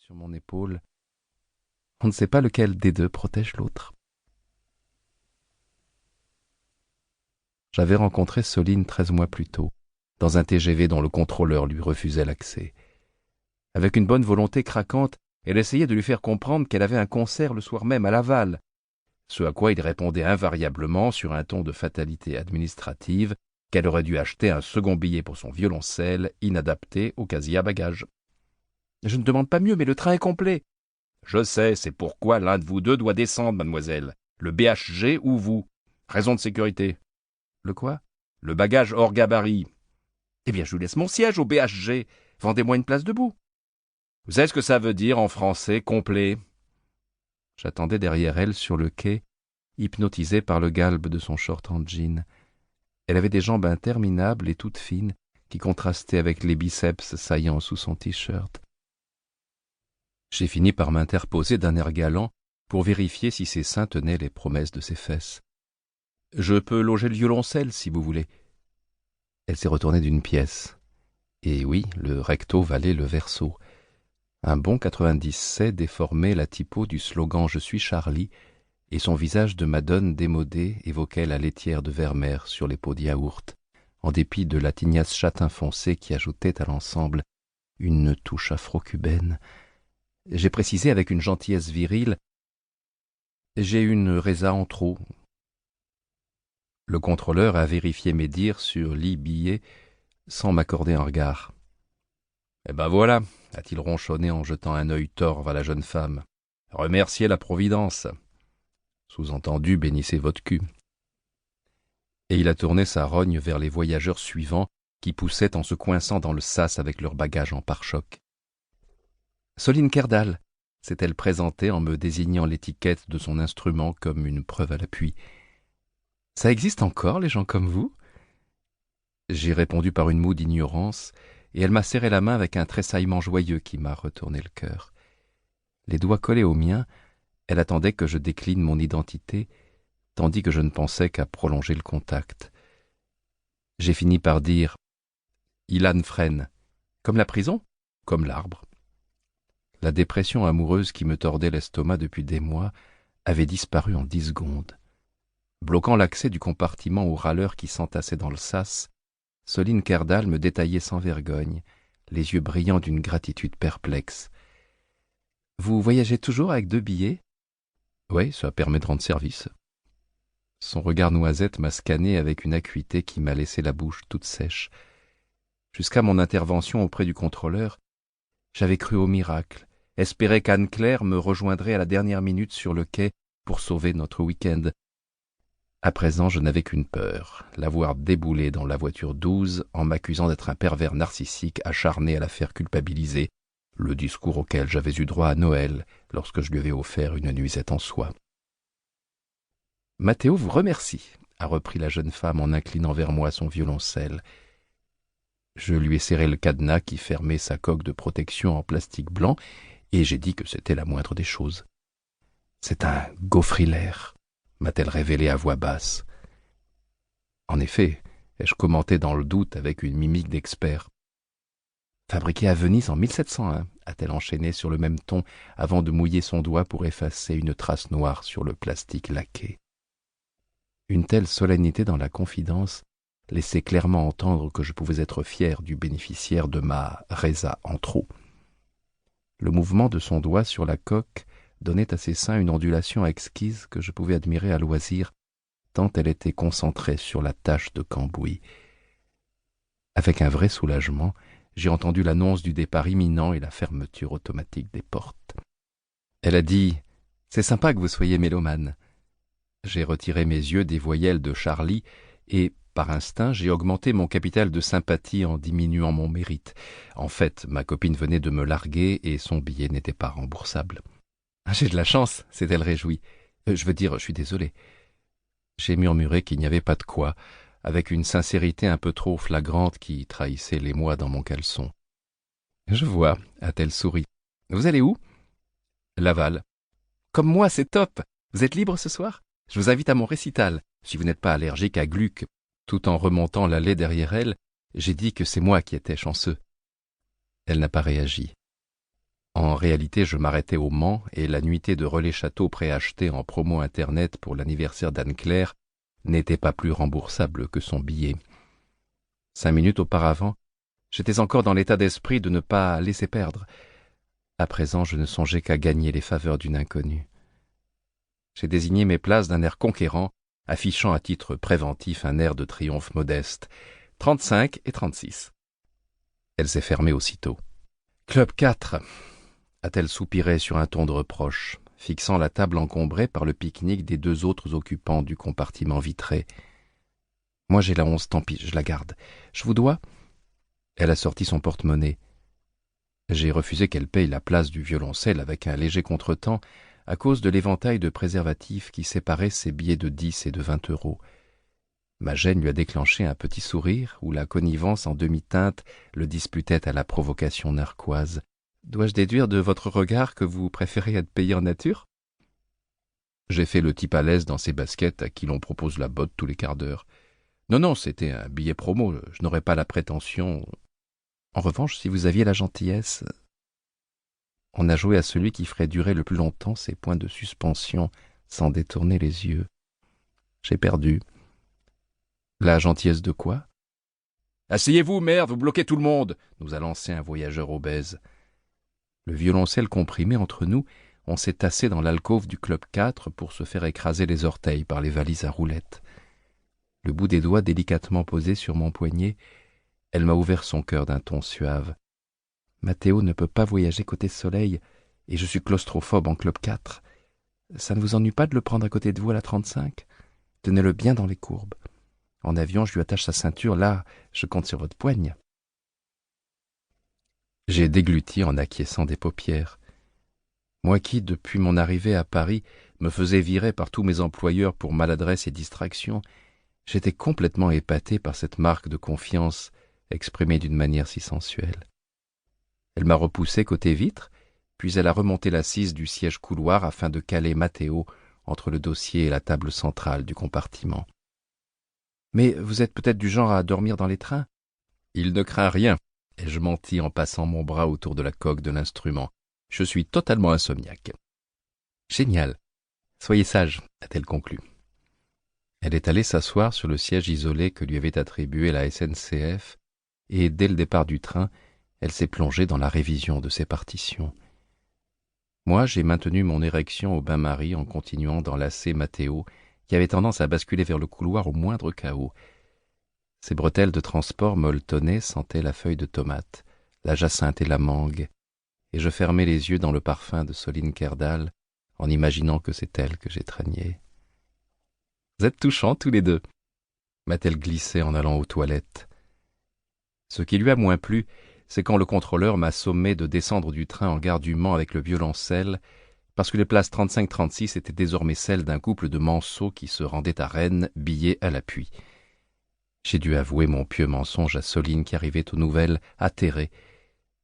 sur mon épaule. On ne sait pas lequel des deux protège l'autre. J'avais rencontré Soline 13 mois plus tôt, dans un TGV dont le contrôleur lui refusait l'accès. Avec une bonne volonté craquante, elle essayait de lui faire comprendre qu'elle avait un concert le soir même à Laval, ce à quoi il répondait invariablement sur un ton de fatalité administrative qu'elle aurait dû acheter un second billet pour son violoncelle inadapté au casier à bagages. « Je ne demande pas mieux, mais le train est complet. »« Je sais, c'est pourquoi l'un de vous deux doit descendre, mademoiselle. Le BHG ou vous. Raison de sécurité. »« Le quoi ?»« Le bagage hors gabarit. »« Eh bien, je vous laisse mon siège au BHG. Vendez-moi une place debout. »« Vous savez ce que ça veut dire en français, complet ?» J'attendais derrière elle sur le quai, hypnotisé par le galbe de son short en jean. Elle avait des jambes interminables et toutes fines, qui contrastaient avec les biceps saillants sous son t-shirt. J'ai fini par m'interposer d'un air galant pour vérifier si ses seins tenaient les promesses de ses fesses. « Je peux loger le violoncelle, si vous voulez. » Elle s'est retournée d'une pièce. Et oui, le recto valait le verso. Un bon 90C déformait la typo du slogan « Je suis Charlie » et son visage de madone démodée évoquait la laitière de Vermeer sur les pots de yaourt, en dépit de la tignasse châtain foncé qui ajoutait à l'ensemble une touche afro-cubaine. J'ai précisé avec une gentillesse virile « J'ai une résa en trop ». Le contrôleur a vérifié mes dires sur l'e-billet sans m'accorder un regard. « Eh ben voilà », a-t-il ronchonné en jetant un œil torve à la jeune femme. « Remerciez la Providence. » Sous-entendu, bénissez votre cul. Et il a tourné sa rogne vers les voyageurs suivants qui poussaient en se coinçant dans le sas avec leurs bagages en pare-choc. « Soline Kerdal », s'est-elle présentée en me désignant l'étiquette de son instrument comme une preuve à l'appui. « Ça existe encore, les gens comme vous ?» J'ai répondu par une moue d'ignorance, et elle m'a serré la main avec un tressaillement joyeux qui m'a retourné le cœur. Les doigts collés aux miens, elle attendait que je décline mon identité, tandis que je ne pensais qu'à prolonger le contact. J'ai fini par dire « Ilan Fren », comme la prison, comme l'arbre. La dépression amoureuse qui me tordait l'estomac depuis des mois avait disparu en 10 secondes. Bloquant l'accès du compartiment aux râleurs qui s'entassaient dans le sas, Soline Kerdal me détaillait sans vergogne, les yeux brillants d'une gratitude perplexe. « Vous voyagez toujours avec 2 billets ?»« Oui, ça permet de rendre service. » Son regard noisette m'a scanné avec une acuité qui m'a laissé la bouche toute sèche. Jusqu'à mon intervention auprès du contrôleur, j'avais cru au miracle, espéré qu'Anne-Claire me rejoindrait à la dernière minute sur le quai pour sauver notre week-end. À présent, je n'avais qu'une peur, la voir débouler dans la voiture 12 en m'accusant d'être un pervers narcissique acharné à la faire culpabiliser, le discours auquel j'avais eu droit à Noël lorsque je lui avais offert une nuisette en soie. « Mathéo vous remercie », a repris la jeune femme en inclinant vers moi son violoncelle. Je lui ai serré le cadenas qui fermait sa coque de protection en plastique blanc et j'ai dit que c'était la moindre des choses. « C'est un gaufrilaire », m'a-t-elle révélé à voix basse. En effet, ai-je commenté dans le doute avec une mimique d'expert. « Fabriqué à Venise en 1701 », a-t-elle enchaîné sur le même ton avant de mouiller son doigt pour effacer une trace noire sur le plastique laqué. Une telle solennité dans la confidence laissait clairement entendre que je pouvais être fier du bénéficiaire de ma résa en trop. Le mouvement de son doigt sur la coque donnait à ses seins une ondulation exquise que je pouvais admirer à loisir, tant elle était concentrée sur la tache de cambouis. Avec un vrai soulagement, j'ai entendu l'annonce du départ imminent et la fermeture automatique des portes. Elle a dit « C'est sympa que vous soyez mélomane ». J'ai retiré mes yeux des voyelles de Charlie et, par instinct, j'ai augmenté mon capital de sympathie en diminuant mon mérite. En fait, ma copine venait de me larguer et son billet n'était pas remboursable. « J'ai de la chance », s'est-elle réjouie. Je veux dire, je suis désolé. J'ai murmuré qu'il n'y avait pas de quoi, avec une sincérité un peu trop flagrante qui trahissait l'émoi dans mon caleçon. « Je vois », a-t-elle souri. « Vous allez où ?»« Laval. »« Comme moi, c'est top. Vous êtes libre ce soir ? Je vous invite à mon récital, si vous n'êtes pas allergique à Gluck. » Tout en remontant l'allée derrière elle, j'ai dit que c'est moi qui étais chanceux. Elle n'a pas réagi. En réalité, je m'arrêtais au Mans et la nuitée de relais-château préachetée en promo Internet pour l'anniversaire d'Anne-Claire n'était pas plus remboursable que son billet. 5 minutes auparavant, j'étais encore dans l'état d'esprit de ne pas laisser perdre. À présent, je ne songeais qu'à gagner les faveurs d'une inconnue. J'ai désigné mes places d'un air conquérant, affichant à titre préventif un air de triomphe modeste. 35 et 36. Elle s'est fermée aussitôt. Club 4, a-t-elle soupiré sur un ton de reproche, fixant la table encombrée par le pique-nique des 2 autres occupants du compartiment vitré. Moi j'ai la 11, tant pis, je la garde. Je vous dois ? Elle a sorti son porte-monnaie. J'ai refusé qu'elle paye la place du violoncelle avec un léger contretemps à cause de l'éventail de préservatifs qui séparait ses billets de 10 et de 20 euros. Ma gêne lui a déclenché un petit sourire où la connivence en demi-teinte le disputait à la provocation narquoise. « Dois-je déduire de votre regard que vous préférez être payé en nature ?» J'ai fait le type à l'aise dans ces baskets à qui l'on propose la botte tous les quarts d'heure. Non, c'était un billet promo, je n'aurais pas la prétention. En revanche, si vous aviez la gentillesse... On a joué à celui qui ferait durer le plus longtemps ses points de suspension sans détourner les yeux. J'ai perdu. La gentillesse de quoi ? Asseyez-vous, merde, vous bloquez tout le monde, nous a lancé un voyageur obèse. Le violoncelle comprimé entre nous, on s'est tassé dans l'alcôve du Club 4 pour se faire écraser les orteils par les valises à roulettes. Le bout des doigts délicatement posé sur mon poignet, elle m'a ouvert son cœur d'un ton suave. Mathéo ne peut pas voyager côté soleil, et je suis claustrophobe en Club 4. Ça ne vous ennuie pas de le prendre à côté de vous à la 35 ? Tenez-le bien dans les courbes. En avion, je lui attache sa ceinture, là, je compte sur votre poigne. J'ai dégluti en acquiesçant des paupières. Moi qui, depuis mon arrivée à Paris, me faisais virer par tous mes employeurs pour maladresse et distraction, j'étais complètement épaté par cette marque de confiance exprimée d'une manière si sensuelle. Elle m'a repoussé côté vitre, puis elle a remonté l'assise du siège couloir afin de caler Mathéo entre le dossier et la table centrale du compartiment. « Mais vous êtes peut-être du genre à dormir dans les trains ?»« Il ne craint rien. » Et je mentis en passant mon bras autour de la coque de l'instrument. « Je suis totalement insomniaque. »« Génial. Soyez sage, » a-t-elle conclu. Elle est allée s'asseoir sur le siège isolé que lui avait attribué la SNCF, et dès le départ du train, elle s'est plongée dans la révision de ses partitions. Moi, j'ai maintenu mon érection au bain-marie en continuant d'enlacer Mathéo, qui avait tendance à basculer vers le couloir au moindre chaos. Ses bretelles de transport molletonnées sentaient la feuille de tomate, la jacinthe et la mangue, et je fermais les yeux dans le parfum de Soline Kerdal, en imaginant que c'est elle que j'étreignais. « Vous êtes touchants tous les deux » m'a-t-elle glissé en allant aux toilettes. Ce qui lui a moins plu, c'est quand le contrôleur m'a sommé de descendre du train en gare du Mans avec le violoncelle, parce que les places 35-36 étaient désormais celles d'un couple de manceaux qui se rendait à Rennes, billets à l'appui. J'ai dû avouer mon pieux mensonge à Soline qui arrivait aux nouvelles, atterrée.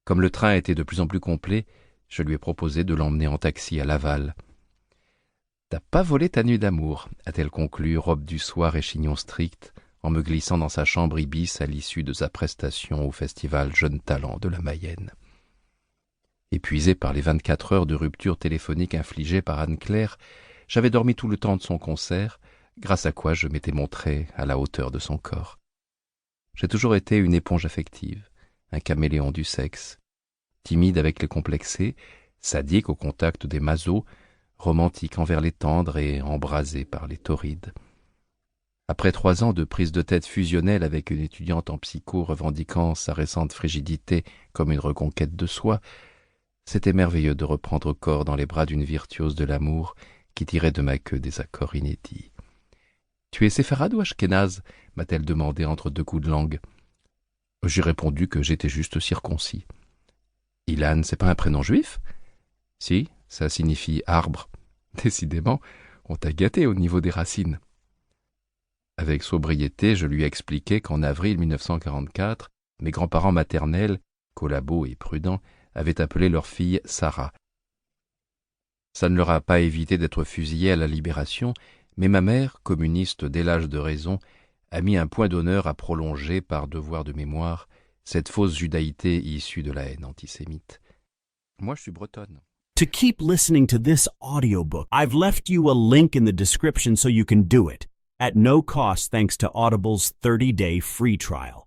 Comme le train était de plus en plus complet, je lui ai proposé de l'emmener en taxi à Laval. « T'as pas volé ta nuit d'amour » a-t-elle conclu, robe du soir et chignon strict, en me glissant dans sa chambre ibis à l'issue de sa prestation au festival Jeunes Talents de la Mayenne. Épuisé par les 24 heures de rupture téléphonique infligées par Anne-Claire, j'avais dormi tout le temps de son concert, grâce à quoi je m'étais montré à la hauteur de son corps. J'ai toujours été une éponge affective, un caméléon du sexe, timide avec les complexés, sadique au contact des masos, romantique envers les tendres et embrasé par les torrides. Après 3 ans de prise de tête fusionnelle avec une étudiante en psycho revendiquant sa récente frigidité comme une reconquête de soi, c'était merveilleux de reprendre corps dans les bras d'une virtuose de l'amour qui tirait de ma queue des accords inédits. « Tu es séfarade ou ashkénaze » m'a-t-elle demandé entre 2 coups de langue. J'ai répondu que j'étais juste circoncis. « Ilan, c'est pas un prénom juif ?»« Si, ça signifie arbre. » Décidément, on t'a gâté au niveau des racines. Avec sobriété, je lui ai expliqué qu'en avril 1944, mes grands-parents maternels, collabos et prudents, avaient appelé leur fille Sarah. Ça ne leur a pas évité d'être fusillés à la Libération, mais ma mère, communiste dès l'âge de raison, a mis un point d'honneur à prolonger par devoir de mémoire cette fausse judaïté issue de la haine antisémite. Moi, je suis bretonne. To keep listening to this audiobook, I've left you a link in the description so you can do it, at no cost thanks to Audible's 30-day free trial.